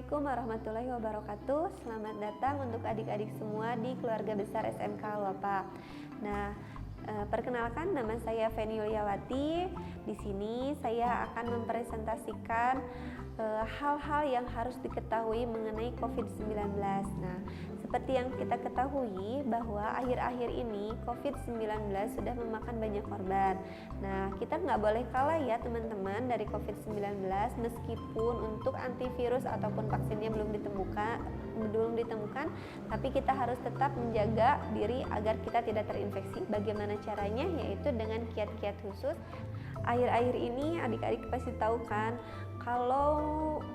Assalamualaikum warahmatullahi wabarakatuh. Selamat datang untuk adik-adik semua di keluarga besar SMK Alwapa. Nah, perkenalkan, nama saya Feni Yuliawati. Di sini saya akan mempresentasikan hal-hal yang harus diketahui mengenai COVID-19. Nah, seperti yang kita ketahui bahwa akhir-akhir ini COVID-19 sudah memakan banyak korban. Nah, kita nggak boleh kalah ya teman-teman dari COVID-19, meskipun untuk antivirus ataupun vaksinnya belum ditemukan, tapi kita harus tetap menjaga diri agar kita tidak terinfeksi. Bagaimana caranya? Yaitu dengan kiat-kiat khusus. Akhir-akhir ini adik-adik pasti tahu kan kalau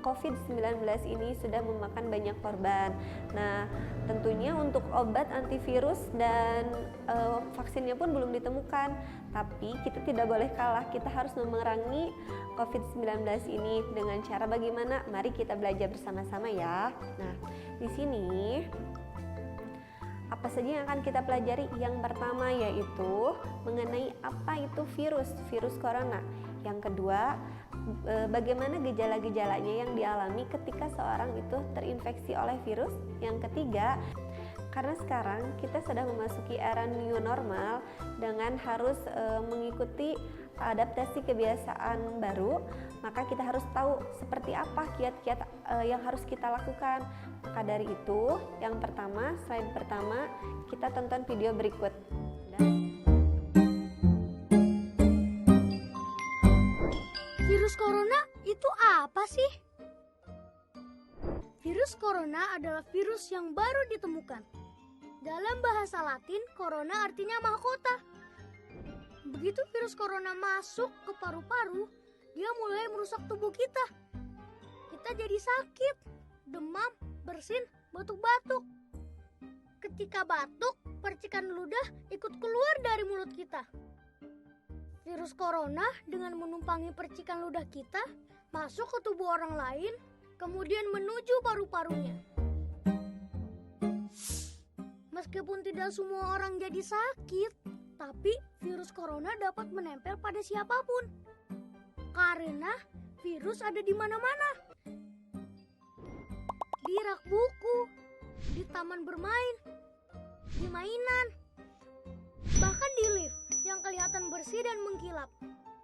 COVID-19 ini sudah memakan banyak korban. Nah, tentunya untuk obat antivirus dan vaksinnya pun belum ditemukan. Tapi kita tidak boleh kalah, kita harus memerangi COVID-19 ini dengan cara bagaimana? Mari kita belajar bersama-sama ya. Nah, di sini apa saja yang akan kita pelajari? Yang pertama yaitu mengenai apa itu virus corona. Yang kedua, bagaimana gejala-gejalanya yang dialami ketika seorang itu terinfeksi oleh virus. Yang ketiga, karena sekarang kita sedang memasuki era new normal dengan harus mengikuti adaptasi kebiasaan baru, maka kita harus tahu seperti apa kiat-kiat yang harus kita lakukan. Maka dari itu, yang pertama, slide pertama, kita tonton video berikut. Virus corona itu apa sih? Virus corona adalah virus yang baru ditemukan. Dalam bahasa Latin, corona artinya mahkota. Begitu virus corona masuk ke paru-paru, dia mulai merusak tubuh kita. Kita jadi sakit, demam, bersin, batuk-batuk. Ketika batuk, percikan ludah ikut keluar dari mulut kita. Virus corona dengan menumpangi percikan ludah kita masuk ke tubuh orang lain, kemudian menuju paru-parunya. Meskipun tidak semua orang jadi sakit, tapi virus corona dapat menempel pada siapapun. Karena virus ada di mana-mana. Di rak buku, di taman bermain, di mainan, bahkan di lift yang kelihatan bersih dan mengkilap.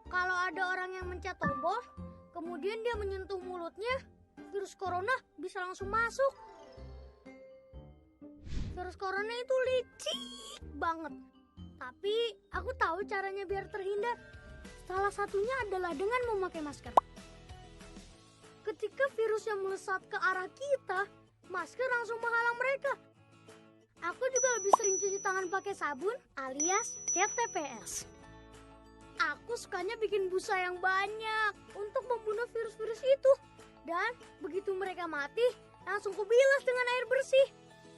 Kalau ada orang yang mencet tombol, kemudian dia menyentuh mulutnya, virus corona bisa langsung masuk. Virus corona itu licik banget. Tapi aku tahu caranya biar terhindar. Salah satunya adalah dengan memakai masker. Ketika virusnya melesat ke arah kita, masker langsung menghalang mereka. Aku juga lebih sering cuci tangan pakai sabun alias cat TPS. Aku sukanya bikin busa yang banyak untuk membunuh virus-virus itu. Dan begitu mereka mati, langsung kubilas dengan air bersih.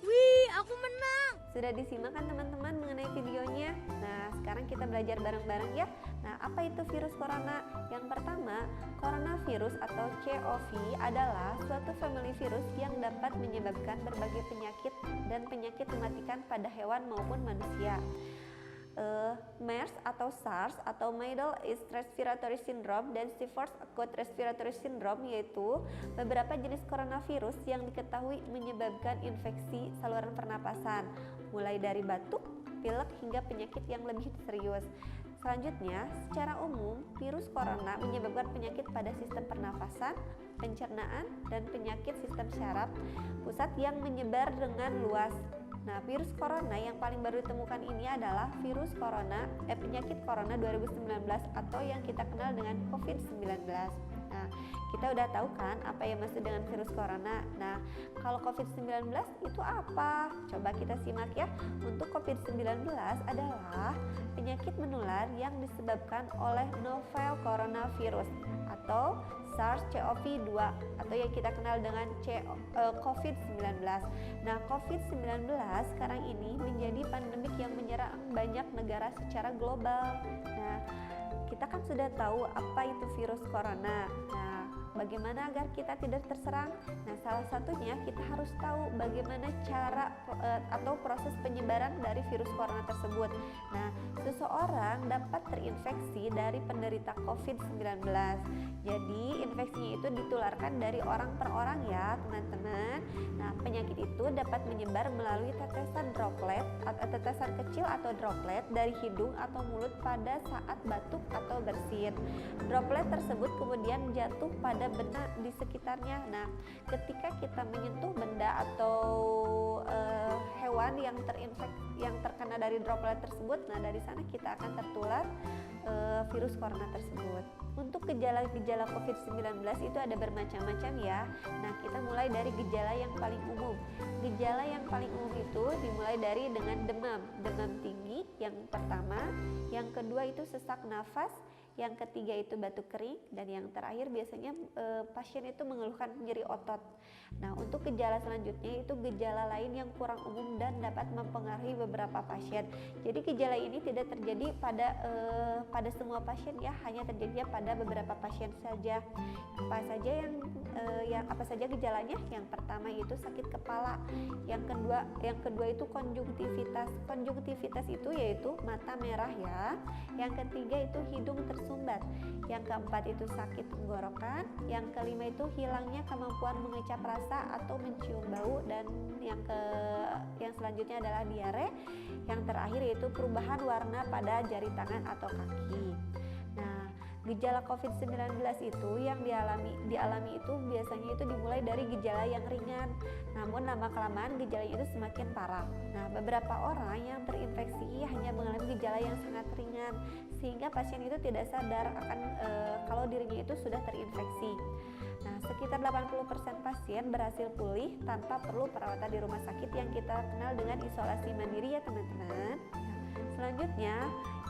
Wih, aku menang. Sudah disimak kan teman-teman mengenai videonya? Nah, sekarang kita belajar bareng-bareng ya. Nah, apa itu virus corona? Yang pertama, coronavirus atau COV adalah suatu famili virus yang dapat menyebabkan berbagai penyakit dan penyakit mematikan pada hewan maupun manusia. MERS atau SARS atau Middle East Respiratory Syndrome dan Seaforth Acute Respiratory Syndrome yaitu beberapa jenis coronavirus yang diketahui menyebabkan infeksi saluran pernapasan, mulai dari batuk, pilek hingga penyakit yang lebih serius. Selanjutnya, secara umum, virus corona menyebabkan penyakit pada sistem pernafasan, pencernaan, dan penyakit sistem syaraf pusat yang menyebar dengan luas. Nah, virus corona yang paling baru ditemukan ini adalah penyakit corona 2019 atau yang kita kenal dengan COVID-19. Nah, kita udah tahu kan apa yang maksud dengan virus corona. Nah, kalau COVID-19 itu apa? Coba kita simak ya. Untuk COVID-19 adalah penyakit menular yang disebabkan oleh novel coronavirus atau SARS-CoV-2 atau yang kita kenal dengan COVID-19. Nah, COVID-19 sekarang ini menjadi pandemik yang menyerang banyak negara secara global. Nah, kita kan sudah tahu apa itu virus corona. Nah, Bagaimana agar kita tidak terserang? Nah, salah satunya kita harus tahu bagaimana cara atau proses penyebaran dari virus corona tersebut. Nah, seseorang dapat terinfeksi dari penderita COVID-19. Jadi, infeksinya itu ditularkan dari orang per orang ya, teman-teman. Nah, penyakit itu dapat menyebar melalui tetesan droplet atau tetesan kecil atau droplet dari hidung atau mulut pada saat batuk atau bersin. Droplet tersebut kemudian jatuh pada benda di sekitarnya. Nah, ketika kita menyentuh benda atau hewan yang terkena dari droplet tersebut, nah dari sana kita akan tertular virus corona tersebut. Untuk gejala-gejala COVID-19 itu ada bermacam-macam ya. Nah, kita mulai dari gejala yang paling umum. Gejala yang paling umum itu dimulai dari dengan demam tinggi yang pertama, yang kedua itu sesak nafas, yang ketiga itu batuk kering, dan yang terakhir biasanya pasien itu mengeluhkan nyeri otot. Nah, untuk gejala selanjutnya itu gejala lain yang kurang umum dan dapat mempengaruhi beberapa pasien. Jadi gejala ini tidak terjadi pada semua pasien ya, hanya terjadi pada beberapa pasien saja. Apa saja gejalanya? Yang pertama itu sakit kepala, yang kedua itu konjungtivitas. Konjungtivitas itu yaitu mata merah ya. Yang ketiga itu hidung tersumbat. Yang keempat itu sakit tenggorokan. Yang kelima itu hilangnya kemampuan mengecap rasa atau mencium bau, dan yang selanjutnya adalah diare. Yang terakhir yaitu perubahan warna pada jari tangan atau kaki. Nah, gejala COVID-19 itu yang dialami itu biasanya itu dimulai dari gejala yang ringan, namun lama-kelamaan gejalanya itu semakin parah. Nah, beberapa orang yang terinfeksi hanya mengalami gejala yang sangat ringan, sehingga pasien itu tidak sadar akan kalau dirinya itu sudah terinfeksi. Nah, sekitar 80% pasien berhasil pulih tanpa perlu perawatan di rumah sakit yang kita kenal dengan isolasi mandiri ya teman-teman. Selanjutnya,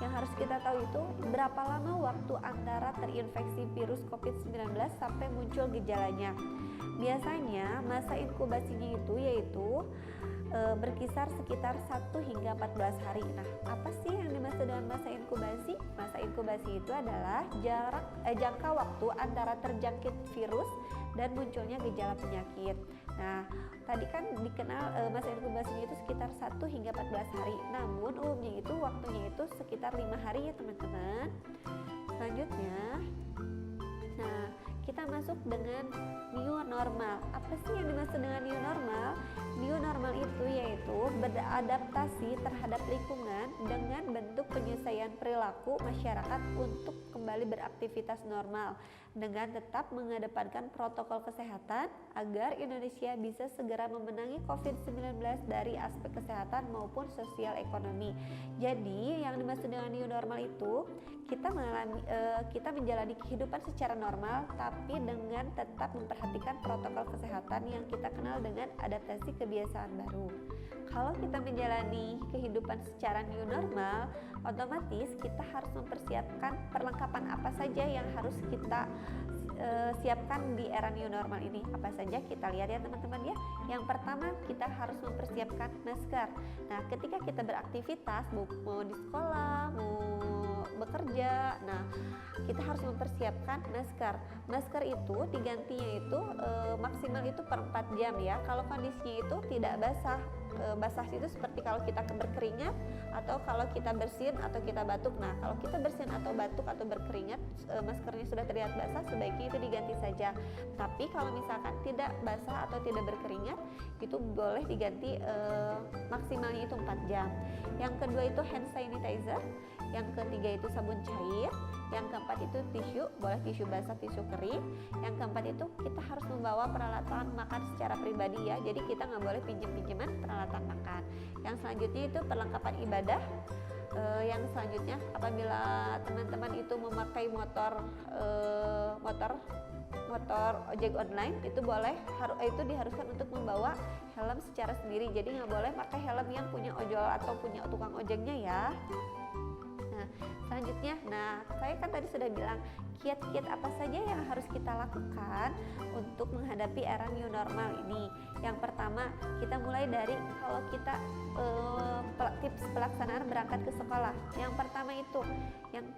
yang harus kita tahu itu berapa lama waktu antara terinfeksi virus COVID-19 sampai muncul gejalanya. Biasanya masa inkubasinya itu yaitu berkisar sekitar 1 hingga 14 hari. Nah, apa sih yang dimaksud dengan masa inkubasi? Masa inkubasi itu adalah jangka waktu antara terjangkit virus dan munculnya gejala penyakit. Nah, tadi kan dikenal masa inkubasinya itu sekitar 1 hingga 14 hari. Namun umumnya itu waktunya itu sekitar 5 hari ya teman-teman. Selanjutnya, nah kita masuk dengan new normal. Apa sih yang dimaksud dengan new normal? New normal itu yaitu beradaptasi terhadap lingkungan dengan bentuk penyelesaian perilaku masyarakat untuk kembali beraktivitas normal dengan tetap mengedepankan protokol kesehatan agar Indonesia bisa segera memenangi COVID-19 dari aspek kesehatan maupun sosial ekonomi. Jadi yang dimaksud dengan new normal itu kita menjalani kehidupan secara normal tapi dengan tetap memperhatikan protokol kesehatan yang kita kenal dengan adaptasi kebiasaan baru. Kalau kita menjalani kehidupan secara new normal, otomatis kita harus mempersiapkan perlengkapan apa saja yang harus kita siapkan di era new normal ini. Apa saja kita lihat ya teman-teman ya. Yang pertama, kita harus mempersiapkan masker. Nah, ketika kita beraktivitas mau di sekolah, mau bekerja, nah kita harus mempersiapkan masker. Masker itu digantinya itu maksimal itu per 4 jam ya. Kalau kondisinya itu tidak basah, basah itu seperti kalau kita berkeringat atau kalau kita bersin atau kita batuk. Nah, kalau kita bersin atau batuk atau berkeringat, maskernya sudah terlihat basah, sebaiknya itu diganti saja. Tapi kalau misalkan tidak basah atau tidak berkeringat, itu boleh diganti maksimalnya itu 4 jam. Yang kedua itu hand sanitizer, yang ketiga itu sabun cair, yang keempat itu tisu, boleh tisu basah, tisu kering. Yang keempat itu kita harus membawa peralatan makan secara pribadi ya, jadi kita nggak boleh pinjam-pinjaman peralatan makan. Yang selanjutnya itu perlengkapan ibadah. Yang selanjutnya apabila teman-teman itu memakai motor ojek online, itu itu diharuskan untuk membawa helm secara sendiri, jadi nggak boleh pakai helm yang punya ojol atau punya tukang ojeknya ya. Nah, selanjutnya, saya kan tadi sudah bilang kiat-kiat apa saja yang harus kita lakukan untuk menghadapi era new normal ini. Yang pertama, kita mulai dari kalau kita tips pelaksanaan berangkat ke sekolah. Yang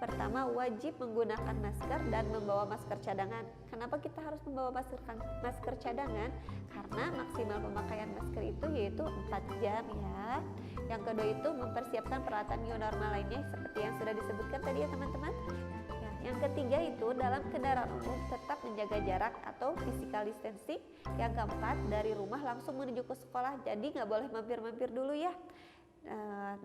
pertama wajib menggunakan masker dan membawa masker cadangan. Kenapa kita harus membawa masker cadangan? Karena maksimal pemakaian masker itu yaitu 4 jam ya. Yang kedua itu mempersiapkan peralatan new normal lainnya seperti yang sudah disebutkan tadi ya teman-teman. Yang ketiga itu dalam kendaraan umum tetap menjaga jarak atau physical distancing. Yang keempat, dari rumah langsung menuju ke sekolah, jadi nggak boleh mampir-mampir dulu ya.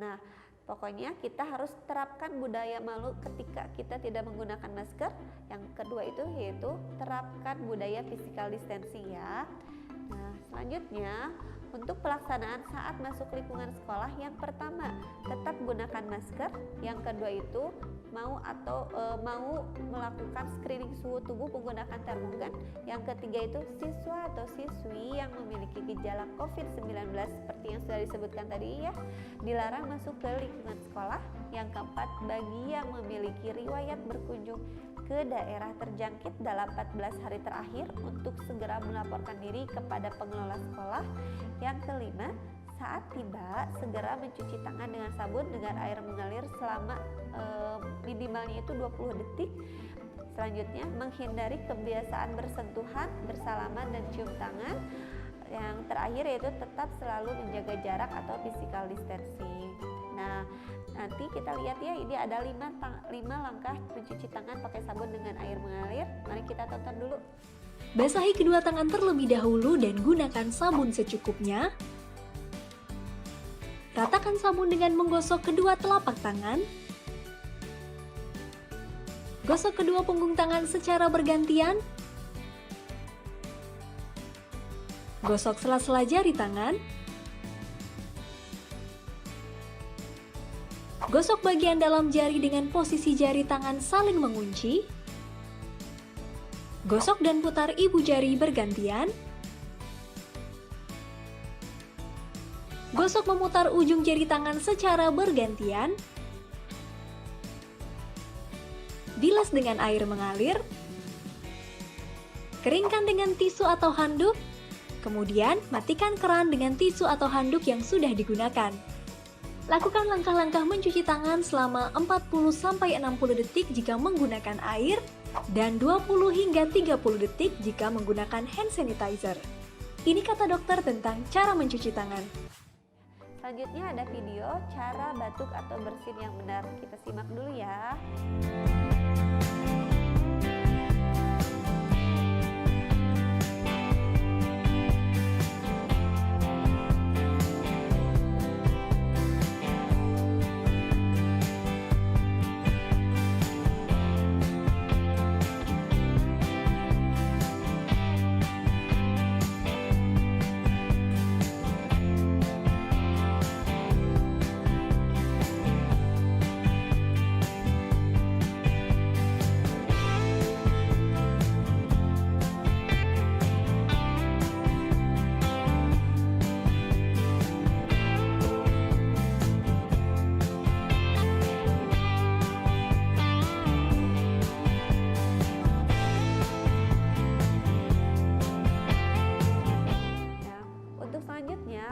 Nah, pokoknya kita harus terapkan budaya malu ketika kita tidak menggunakan masker. Yang kedua itu yaitu terapkan budaya physical distancing ya. Nah, selanjutnya untuk pelaksanaan saat masuk lingkungan sekolah, yang pertama tetap gunakan masker, yang kedua itu mau melakukan screening suhu tubuh menggunakan termogan, yang ketiga itu siswa atau siswi yang memiliki gejala COVID-19 seperti yang sudah disebutkan tadi ya, dilarang masuk ke lingkungan sekolah. Yang keempat, bagi yang memiliki riwayat berkunjung ke daerah terjangkit dalam 14 hari terakhir untuk segera melaporkan diri kepada pengelola sekolah. Yang kelima, saat tiba segera mencuci tangan dengan sabun dengan air mengalir selama minimalnya itu 20 detik. Selanjutnya, menghindari kebiasaan bersentuhan, bersalaman dan cium tangan. Yang terakhir yaitu tetap selalu menjaga jarak atau physical distancing. Nah, nanti kita lihat ya, ini ada 5 langkah mencuci tangan pakai sabun dengan air mengalir. Mari kita tonton dulu. Basahi kedua tangan terlebih dahulu dan gunakan sabun secukupnya. Ratakan sabun dengan menggosok kedua telapak tangan. Gosok kedua punggung tangan secara bergantian. Gosok sela-sela jari tangan. Gosok bagian dalam jari dengan posisi jari tangan saling mengunci. Gosok dan putar ibu jari bergantian. Gosok memutar ujung jari tangan secara bergantian. Bilas dengan air mengalir. Keringkan dengan tisu atau handuk. Kemudian matikan keran dengan tisu atau handuk yang sudah digunakan. Lakukan langkah-langkah mencuci tangan selama 40-60 detik jika menggunakan air dan 20 hingga 30 detik jika menggunakan hand sanitizer. Ini kata dokter tentang cara mencuci tangan. Selanjutnya ada video cara batuk atau bersin yang benar. Kita simak dulu ya.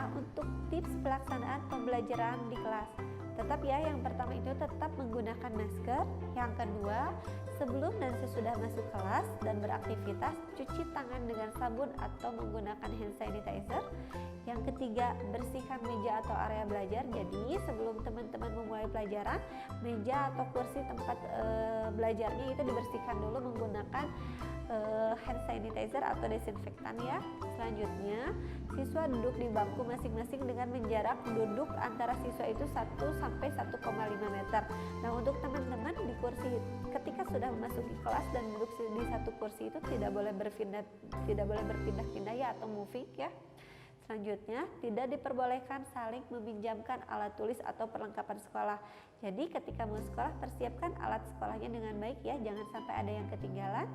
Untuk tips pelaksanaan pembelajaran di kelas, tetap ya, yang pertama itu tetap menggunakan masker. Yang kedua, sebelum dan sesudah masuk kelas dan beraktivitas, cuci tangan dengan sabun atau menggunakan hand sanitizer. Yang ketiga, bersihkan meja atau area belajar. Jadi sebelum teman-teman memulai pelajaran, meja atau kursi tempat belajarnya itu dibersihkan dulu menggunakan hand sanitizer atau desinfektan ya. Selanjutnya, siswa duduk di bangku masing-masing dengan menjarak duduk antara siswa itu 1-1,5 meter. Nah, untuk teman-teman di kursi ketika sudah memasuki kelas dan duduk di satu kursi itu tidak boleh berpindah-pindah ya atau moving ya. Selanjutnya, tidak diperbolehkan saling meminjamkan alat tulis atau perlengkapan sekolah. Jadi ketika mau sekolah, persiapkan alat sekolahnya dengan baik ya, jangan sampai ada yang ketinggalan.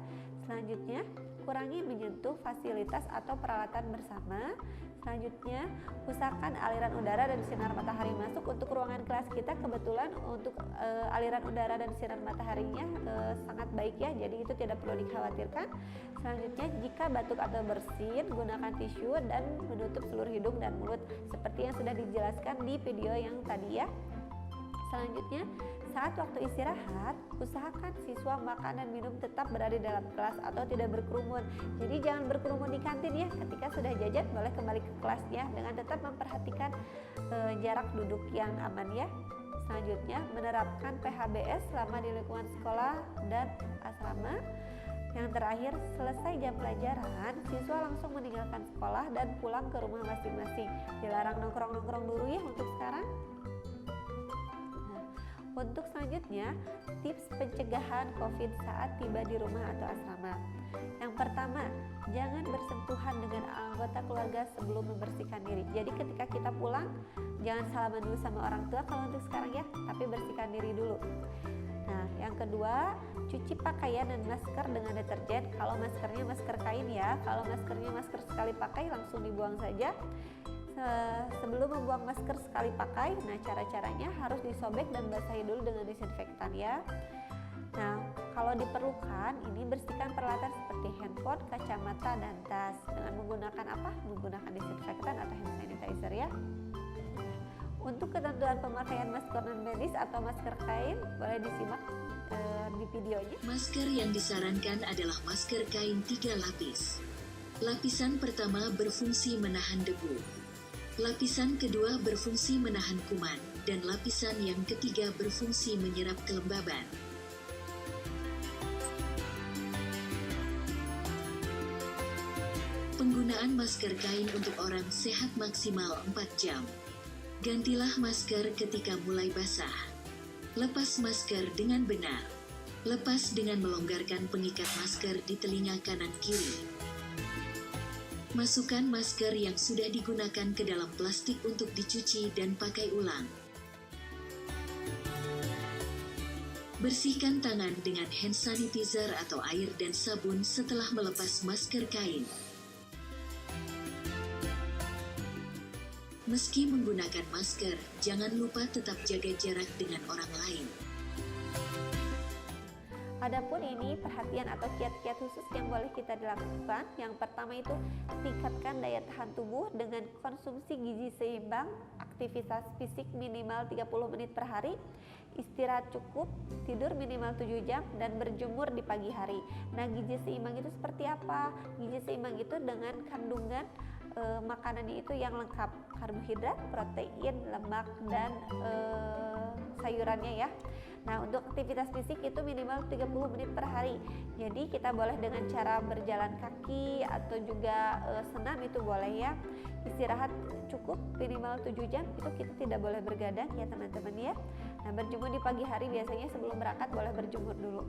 Selanjutnya, kurangi menyentuh fasilitas atau peralatan bersama. Selanjutnya, usahakan aliran udara dan sinar matahari masuk untuk ruangan kelas kita. Kebetulan untuk aliran udara dan sinar mataharinya sangat baik ya, jadi itu tidak perlu dikhawatirkan. Selanjutnya, jika batuk atau bersin, gunakan tisu dan menutup seluruh hidung dan mulut seperti yang sudah dijelaskan di video yang tadi ya. Selanjutnya, saat waktu istirahat, usahakan siswa makan dan minum tetap berada dalam kelas atau tidak berkerumun. Jadi jangan berkerumun di kantin ya. Ketika sudah jajan boleh kembali ke kelasnya dengan tetap memperhatikan jarak duduk yang aman ya. Selanjutnya, menerapkan PHBS selama di lingkungan sekolah dan asrama. Yang terakhir, selesai jam pelajaran, siswa langsung meninggalkan sekolah dan pulang ke rumah masing-masing. Dilarang nongkrong-nongkrong dulu ya untuk sekarang. Untuk selanjutnya, tips pencegahan COVID saat tiba di rumah atau asrama. Yang pertama, jangan bersentuhan dengan anggota keluarga sebelum membersihkan diri. Jadi ketika kita pulang, jangan salaman dulu sama orang tua kalau untuk sekarang ya, tapi bersihkan diri dulu. Nah, yang kedua, cuci pakaian dan masker dengan deterjen. Kalau maskernya masker kain ya, kalau maskernya masker sekali pakai langsung dibuang saja. Sebelum membuang masker sekali pakai, nah cara-caranya harus disobek dan basahi dulu dengan disinfektan ya. Nah, kalau diperlukan, ini bersihkan peralatan seperti handphone, kacamata, dan tas dengan menggunakan apa? Menggunakan disinfektan atau hand sanitizer ya. Untuk ketentuan pemakaian masker non-medis atau masker kain, boleh disimak di videonya. Masker yang disarankan adalah masker kain 3 lapis. Lapisan pertama berfungsi menahan debu. Lapisan kedua berfungsi menahan kuman, dan lapisan yang ketiga berfungsi menyerap kelembaban. Penggunaan masker kain untuk orang sehat maksimal 4 jam. Gantilah masker ketika mulai basah. Lepas masker dengan benar. Lepas dengan melonggarkan pengikat masker di telinga kanan kiri. Masukkan masker yang sudah digunakan ke dalam plastik untuk dicuci dan pakai ulang. Bersihkan tangan dengan hand sanitizer atau air dan sabun setelah melepas masker kain. Meski menggunakan masker, jangan lupa tetap jaga jarak dengan orang lain. Adapun ini perhatian atau kiat-kiat khusus yang boleh kita dilakukan. Yang pertama itu tingkatkan daya tahan tubuh dengan konsumsi gizi seimbang, aktivitas fisik minimal 30 menit per hari, istirahat cukup, tidur minimal 7 jam, dan berjemur di pagi hari. Nah, gizi seimbang itu seperti apa? Gizi seimbang itu dengan kandungan makanannya itu yang lengkap, karbohidrat, protein, lemak, dan sayurannya ya. Nah, untuk aktivitas fisik itu minimal 30 menit per hari. Jadi kita boleh dengan cara berjalan kaki atau juga senam itu boleh ya. Istirahat cukup minimal 7 jam, itu kita tidak boleh bergadang ya teman-teman ya. Nah, berjemur di pagi hari biasanya sebelum berangkat boleh berjemur dulu.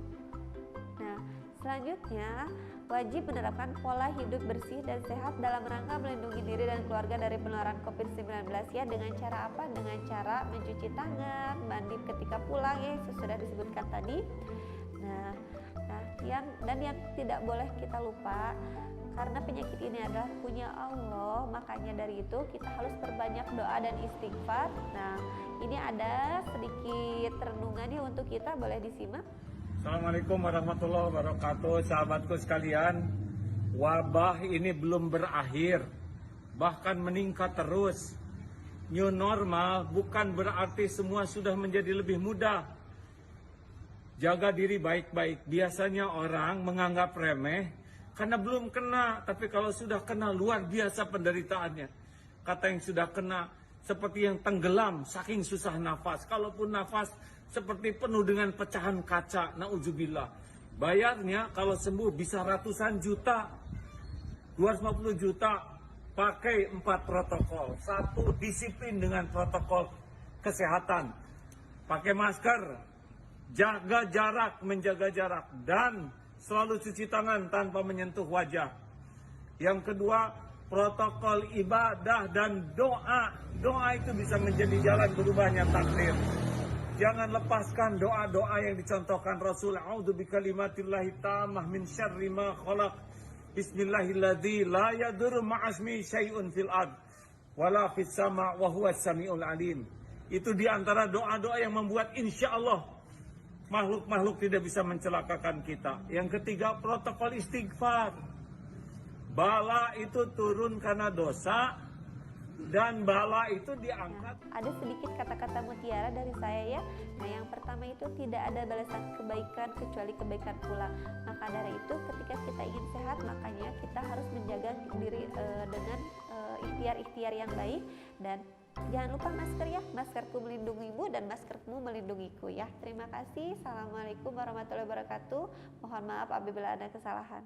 Nah, selanjutnya wajib menerapkan pola hidup bersih dan sehat dalam rangka melindungi diri dan keluarga dari penularan COVID-19 ya. Dengan cara apa? Dengan cara mencuci tangan, mandi ketika pulang ya, sudah disebutkan tadi. Nah, yang tidak boleh kita lupa, karena penyakit ini adalah punya Allah, makanya dari itu kita harus perbanyak doa dan istighfar. Nah, ini ada sedikit renungannya untuk kita, boleh disimak. Assalamualaikum warahmatullahi wabarakatuh, sahabatku sekalian. Wabah ini belum berakhir, bahkan meningkat terus. New normal bukan berarti semua sudah menjadi lebih mudah. Jaga diri baik-baik. Biasanya orang menganggap remeh karena belum kena, tapi kalau sudah kena luar biasa penderitaannya. Kata yang sudah kena seperti yang tenggelam saking susah nafas. Kalaupun nafas seperti penuh dengan pecahan kaca, na'udzubillah. Bayarnya kalau sembuh bisa ratusan juta, 250 juta, pakai 4 protokol. 1, disiplin dengan protokol kesehatan. Pakai masker, jaga jarak, menjaga jarak, dan selalu cuci tangan tanpa menyentuh wajah. Yang kedua, protokol ibadah dan doa. Doa itu bisa menjadi jalan berubahnya takdir. Jangan lepaskan doa-doa yang dicontohkan Rasul. A'udzu bikalimatillahi tammah min syarri ma khalaq. Bismillahilladzi la yadurru ma'asmi syai'un fil ard wala fis sama' wa huwas samiul alim. Itu di antara doa-doa yang membuat insya Allah makhluk-makhluk tidak bisa mencelakakan kita. Yang ketiga, protokol istighfar. Bala itu turun karena dosa, dan bala itu diangkat. Ada sedikit kata-kata mutiara dari saya ya. Nah, yang pertama itu tidak ada balasan kebaikan kecuali kebaikan pula. Maka dari itu ketika kita ingin sehat, makanya kita harus menjaga diri dengan ikhtiar-ikhtiar yang baik. Dan jangan lupa masker ya, maskerku melindungimu dan maskermu melindungiku ya. Terima kasih. Assalamualaikum warahmatullahi wabarakatuh. Mohon maaf apabila ada kesalahan.